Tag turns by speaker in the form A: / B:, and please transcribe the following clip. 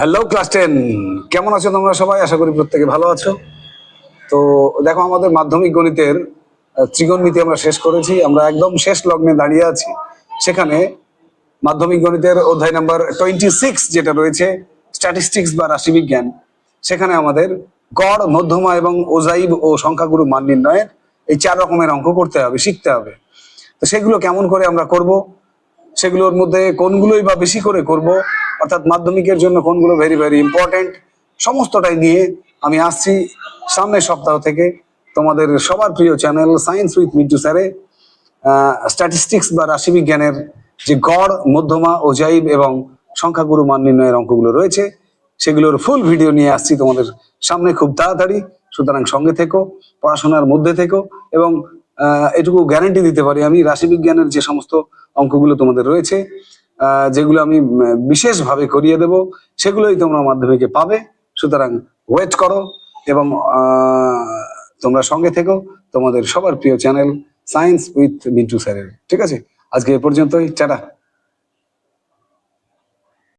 A: Hello class 10, কেমন আছো তোমরা সবাই? আশা করি প্রত্যেকে ভালো আছো। তো দেখো, আমাদের মাধ্যমিক গণিতের ত্রিকোণমিতি আমরা শেষ করেছি। আমরা একদম শেষ লগ্নে দাঁড়িয়ে আছি। সেখানে মাধ্যমিক গণিতের অধ্যায় নাম্বার 26 যেটা রয়েছে, স্ট্যাটিস্টিক্স বা রাশিবিজ্ঞান, সেখানে আমাদের গড়, মধ্যমা এবং ওজাইব ও সংখ্যাগুরু মান নির্ণয়ের এই 4 রকমের অঙ্ক করতে হবে, শিখতে হবে। তো সেগুলো কেমন করে আমরা করব, সেগুলোর মধ্যে কোনগুলোই বা বেশি করে করব, অর্থাৎ মাধ্যমিকের জন্য কোনগুলো ভেরি ভেরি ইম্পর্টেন্ট, সমস্তটাই নিয়ে আমি আসছি সামনের সপ্তাহ থেকে তোমাদের সবার প্রিয় চ্যানেল সায়েন্স উইথ মিন্টু স্যারে। স্ট্যাটিস্টিক্স বা রাশিবিজ্ঞানের যে গড়, মধ্যমা, অজাইব এবং সংখ্যাগুরু মান নির্ণয়ের অঙ্কগুলো রয়েছে, সেগুলোর ফুল ভিডিও নিয়ে আসছি তোমাদের সামনে খুব তাড়াতাড়ি। সুতরাং সঙ্গে থেকো, পড়াশোনার মধ্যে থেকো, এবং এটুকু গ্যারান্টি দিতে পারি আমি, রাশিবিজ্ঞানের যে সমস্ত অঙ্কগুলো তোমাদের রয়েছে, যেগুলো আমি বিশেষভাবে করিয়ে দেব, সেগুলোই তোমরা মাধ্যমিকে পাবে। সুতরাং ওয়েট করো এবং তোমরা সঙ্গে থেকো তোমাদের সবার প্রিয় চ্যানেল সায়েন্স উইথ মিন্টু স্যারের। ঠিক আছে, আজকে এ পর্যন্তই, টাটা।